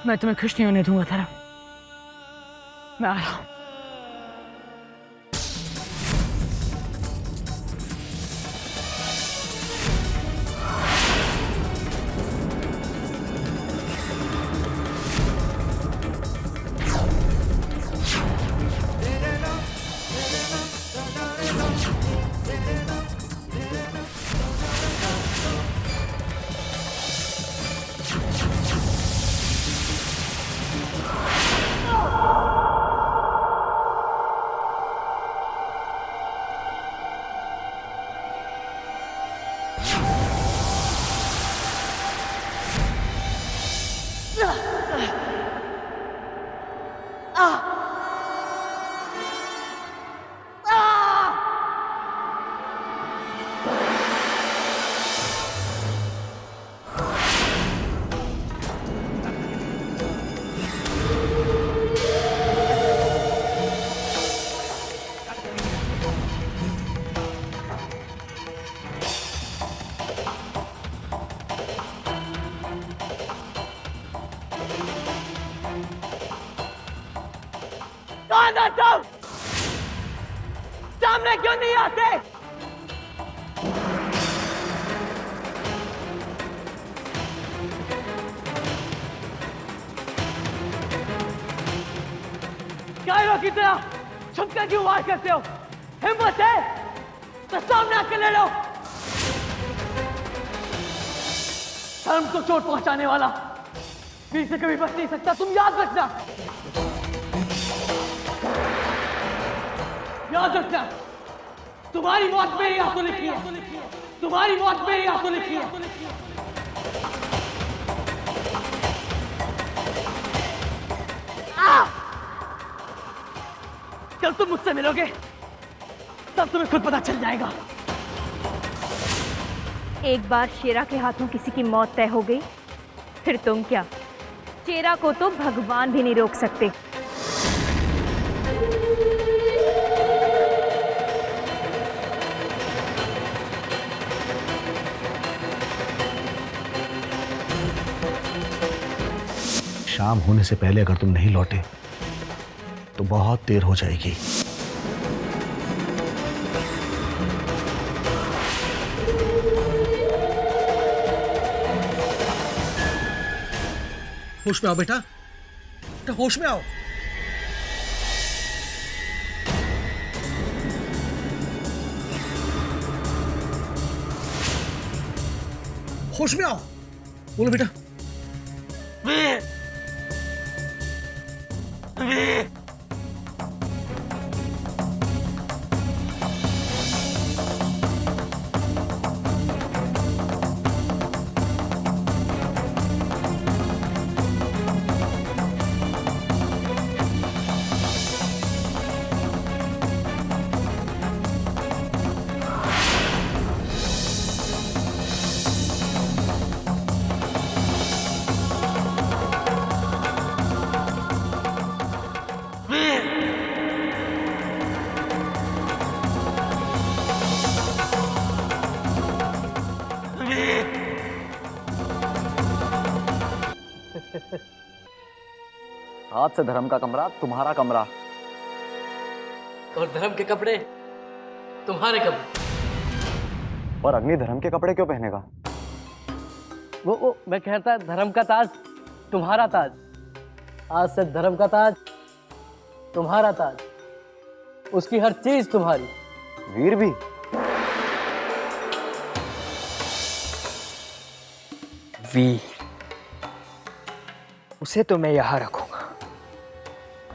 मैं तुम्हें खुश नहीं होने दूंगा धर्म। मैं आ रहा हूं। कौन है तुम? सामने क्यों नहीं आते? गायों की तरह छुपकर क्यों वार करते हो? हिम्मत है तो सामने आकर ले लो। धर्म को चोट पहुंचाने वाला वीर से कभी बच नहीं सकता, तुम याद रखना। याद रखना, तुम्हारी मौत मेरी हाथों लिखी है, तुम्हारी मौत मेरी हाथों लिखी है। कल तुम मुझसे मिलोगे तब तुम्हें खुद पता चल जाएगा। एक बार शेरा के हाथों किसी की मौत तय हो गई, फिर तुम क्या, शेरा को तो भगवान भी नहीं रोक सकते। शाम होने से पहले अगर तुम नहीं लौटे तो बहुत देर हो जाएगी। होश में आओ बेटा, बेटा होश में आओ। होश में आओ, बोलो बेटा। हाथ से धर्म का कमरा तुम्हारा कमरा, और धर्म के कपड़े तुम्हारे कपड़े। और अग्नि धर्म के कपड़े क्यों पहनेगा? वो मैं कहता धर्म का ताज तुम्हारा ताज। आज से धर्म का ताज तुम्हारा ताज, उसकी हर चीज तुम्हारी। वीर भी? वीर, उसे तो मैं यहां रखूंगा,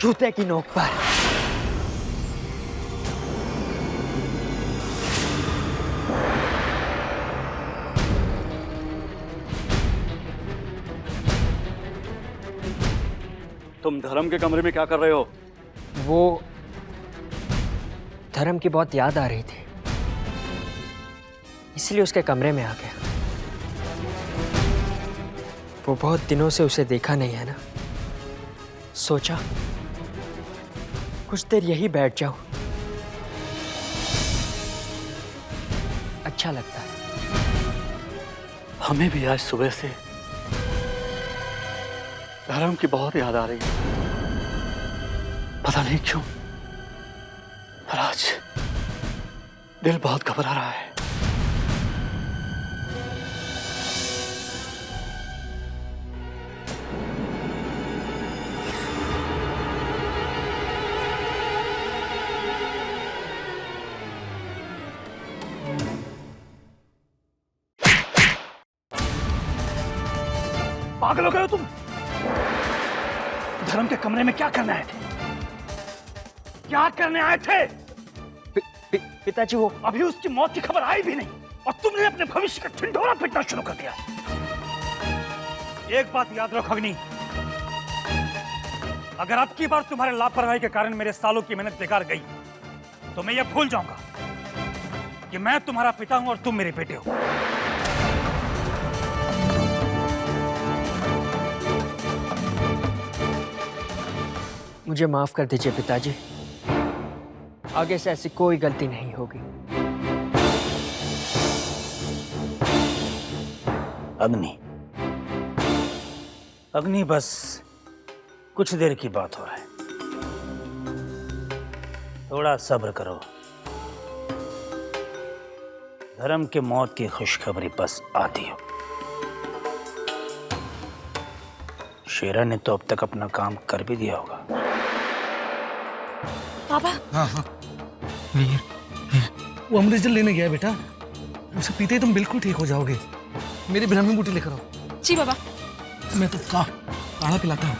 जूते की नोक पर। तुम धर्म के कमरे में क्या कर रहे हो? वो धर्म की बहुत याद आ रही थी, इसलिए उसके कमरे में आ गया। वो बहुत दिनों से उसे देखा नहीं है ना, सोचा कुछ देर यही बैठ जाऊं, अच्छा लगता है। हमें भी आज सुबह से धर्म की बहुत याद आ रही है, पता नहीं क्यों, पर आज दिल बहुत घबरा रहा है। पागल हो गए हो तुम? धर्म के कमरे में क्या करने आए थे? क्या करने आए थे? पिताजी वो अभी उसकी मौत की खबर आई भी नहीं और तुमने अपने भविष्य का ढिंढोरा पीटना शुरू कर दिया। एक बात याद रखो अग्नि, अगर अब की बार तुम्हारे लापरवाही के कारण मेरे सालों की मेहनत बेकार गई तो मैं ये भूल जाऊंगा कि मैं तुम्हारा पिता हूं और तुम मेरे बेटे हो। मुझे माफ कर दीजिए पिताजी, आगे से ऐसी कोई गलती नहीं होगी। अग्नि, अग्नि, बस कुछ देर की बात हो रहा है, थोड़ा सब्र करो। धर्म के मौत की खुशखबरी बस आती हो। शेरा ने तो अब तक अपना काम कर भी दिया होगा। पापा, हाँ हाँ, वो अमृत जल लेने गया है बेटा, उसे पीते ही तुम बिल्कुल ठीक हो जाओगे। मेरी ब्राह्मी बूटी लेकर आओ। जी बाबा। मैं तो काढ़ा पिलाता हूँ।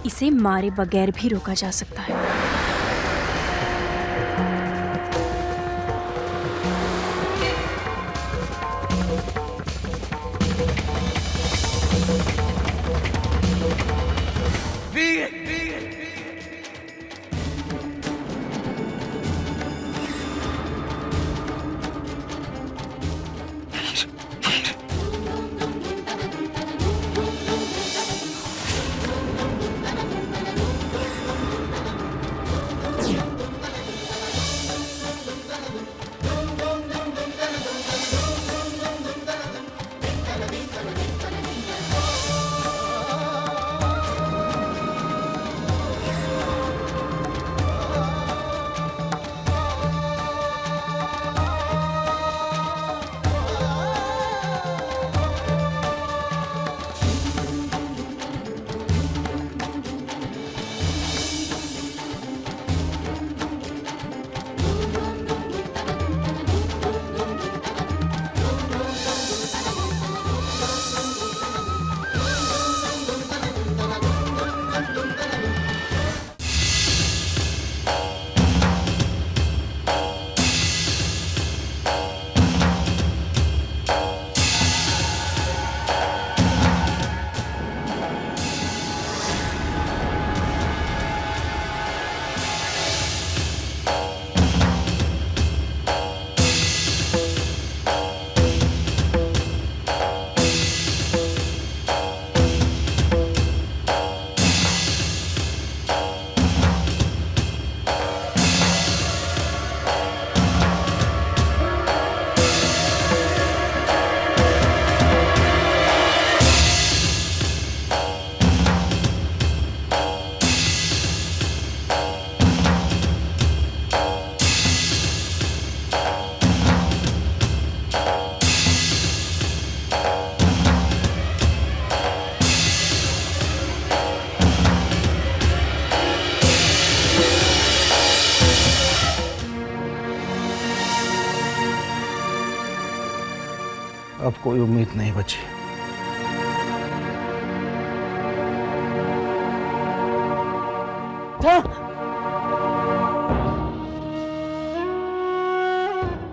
इसे मारे बगैर भी रोका जा सकता है। अब कोई उम्मीद नहीं बची।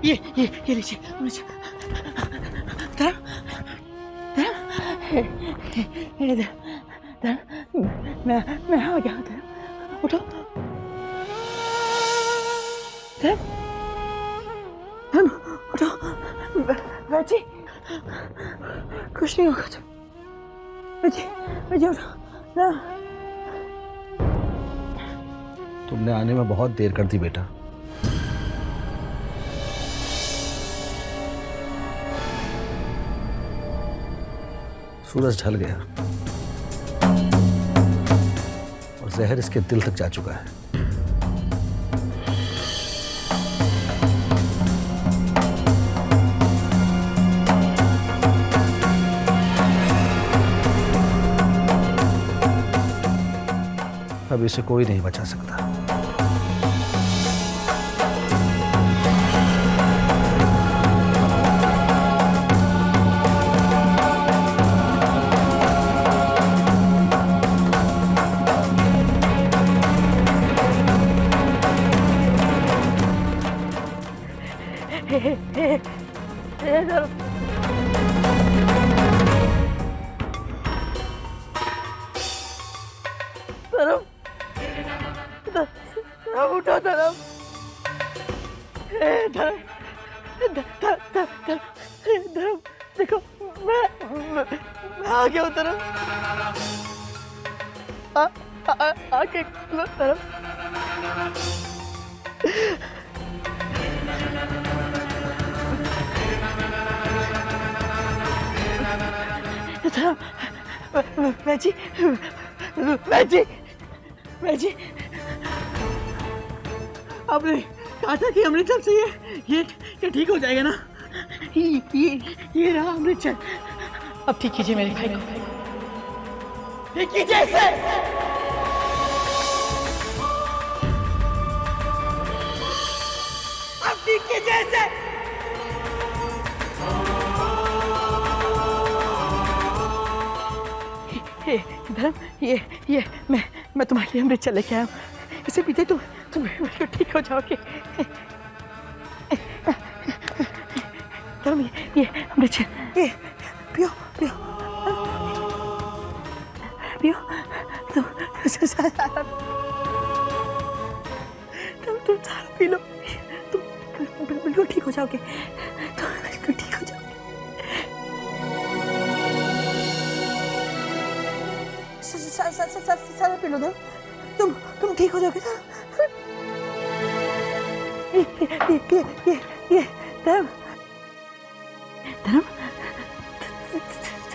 ये लीजिए धर्म मैं आ गया धर्म, उठो धर्म उठो। वैजी कुछ नहीं होगा, वैजी उठो ना। तुमने आने में बहुत देर कर दी बेटा। सूरज ढल गया और जहर इसके दिल तक जा चुका है। अब इसे कोई नहीं बचा सकता। उठो धर्म, धर्म देखो मैं आ गया हूँ धर्म, आके धर्म। वैजी वैजी वैजी आपने कहा था कि अमृतसर से ये ठीक हो जाएगा ना। ये रहा अमृतसर। अब ठीक कीजिए मेरे भाई को, ठीक कीजिए इसे। अब ठीक कीजिए इसे। धर्म ये मैं तुम्हारे लिए अमृतसर लेके आया हूँ, इसे पीते तुम ठीक हो जाओगे। धर्म ये अमृतसर, ये पियो पियो पियो। तुम सारा पी लो, तुम बिल्कुल ठीक हो जाओगे, तुम बिल्कुल ठीक हो जाओगे। सारा पी लो ना, तुम ठीक हो जाओगे ना। ये धर्म धर्म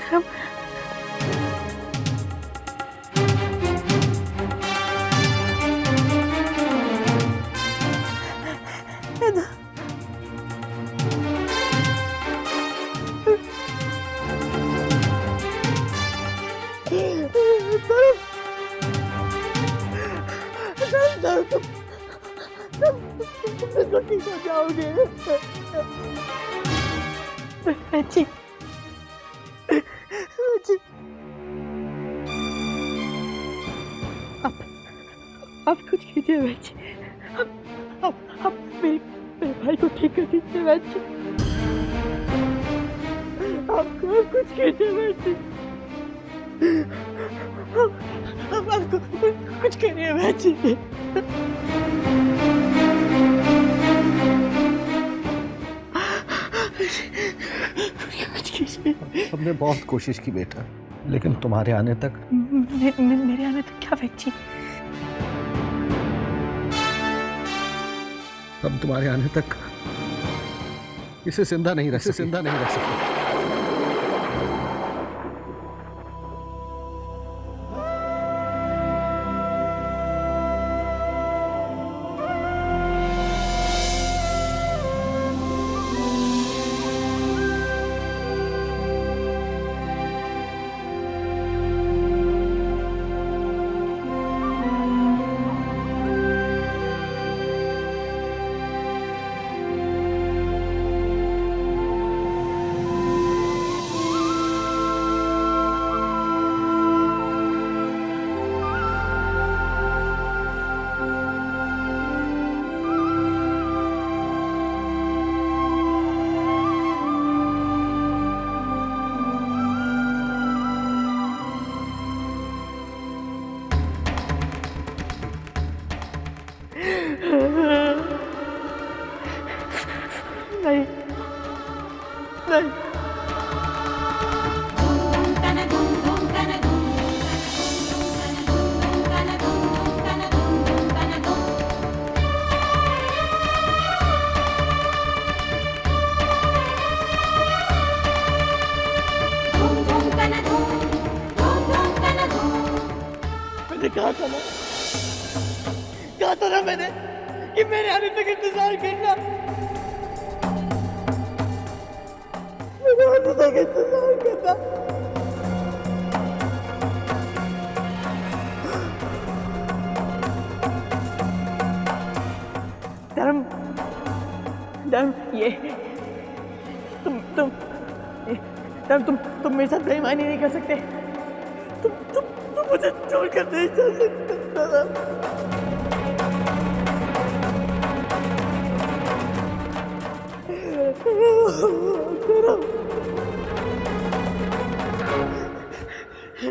धर्म बिल्कुल ठीक हो जाओगे। बच्ची अब कुछ कीजिए बच्ची, अब मेरे भाई को ठीक कर दीजिए बच्ची, अब कुछ कीजिए बच्ची, अब कुछ करिए बच्ची। हमने बहुत कोशिश की बेटा, लेकिन तुम्हारे आने तक मेरे आने तक क्या बच्ची? हम तुम्हारे आने तक इसे जिंदा नहीं रख सकते। नहीं। मैंने कहा था ना मैंने कि मेरे आने तक इंतजार करना। मेरे आने तक इंतजार करना। धर्म ये तुम मेरे साथ बेईमानी नहीं कर सकते। तुम मुझे छोड़कर नहीं जा सकते।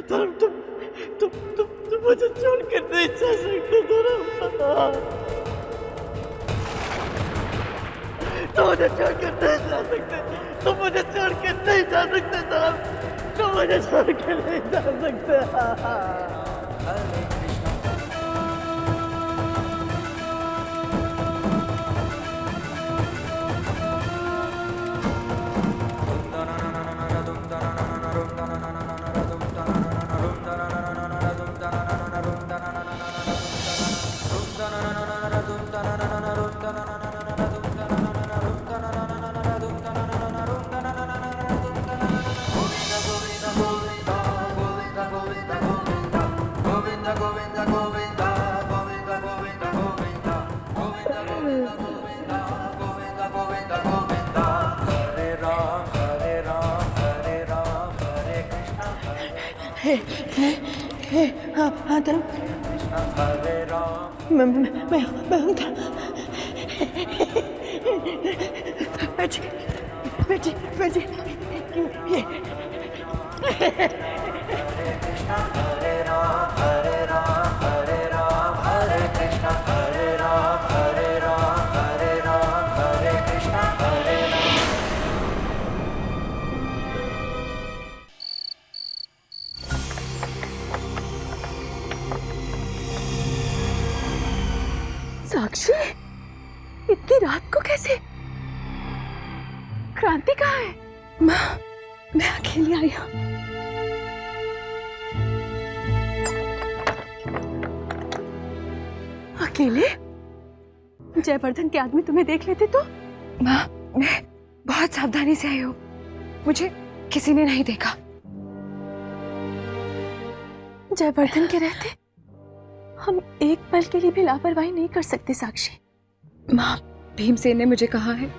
धर्म तुम मुझे छोड़कर नहीं जा सकते। धर्म तुम मुझे छोड़कर नहीं जा सकते। तुम मुझे छोड़कर नहीं जा सकते। धर्म तुम मुझे छोड़कर नहीं जा सकते। हाँ धर्म मैं हूँ धर्म। बैठी ये साक्षी, इतनी रात को कैसे? क्रांति कहाँ है? माँ, मैं अकेली आई हूँ। अकेले? जयवर्धन के आदमी तुम्हें देख लेते तो? माँ, मैं बहुत सावधानी से आई हूँ। मुझे किसी ने नहीं देखा। जयवर्धन के रहते हम एक पल के लिए भी लापरवाही नहीं कर सकते साक्षी। माँ, भीमसेन ने मुझे कहा है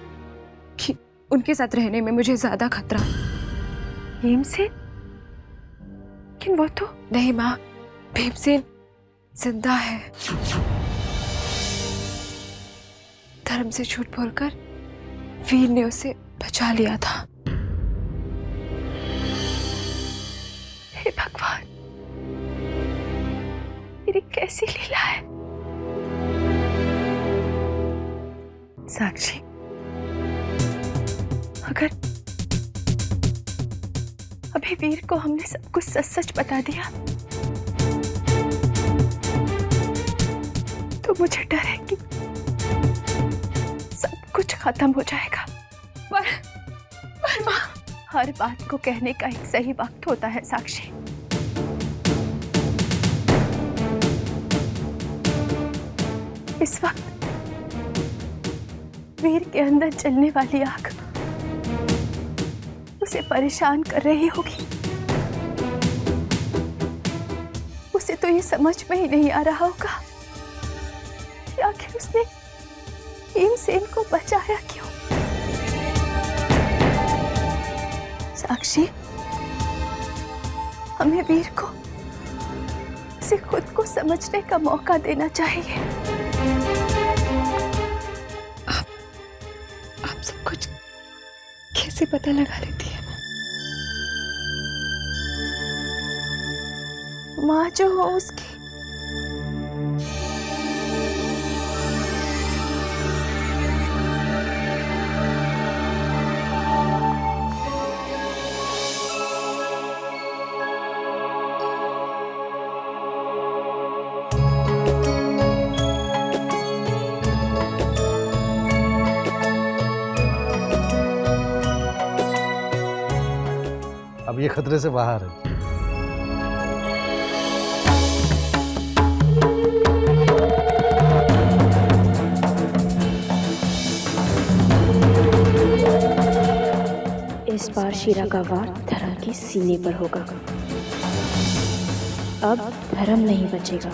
कि उनके साथ रहने में मुझे ज्यादा खतरा। भीमसेन? लेकिन वो तो नहीं माँ, भीमसेन जिंदा है। धर्म से झूठ बोलकर वीर ने उसे बचा लिया था। हे भगवान, मेरी कैसी लीला है। साक्षी, अगर अभी वीर को हमने सब कुछ सच सच बता दिया तो मुझे डर है कि सब कुछ खत्म हो जाएगा। पर माँ, हर बात को कहने का एक सही वक्त होता है साक्षी। इस वक्त वीर के अंदर जलने वाली आग उसे परेशान कर रही होगी। उसे तो ये समझ में ही नहीं आ रहा होगा कि आखिर उसने भीमसेन को बचाया क्यों। साक्षी, हमें वीर को उसे खुद को समझने का मौका देना चाहिए। आप सब कुछ कैसे पता लगा लेती है? माँ जो हो उसकी। अब ये खतरे से बाहर है। इस बार शीरा का वार धर्म के सीने पर होगा। अब धर्म नहीं बचेगा।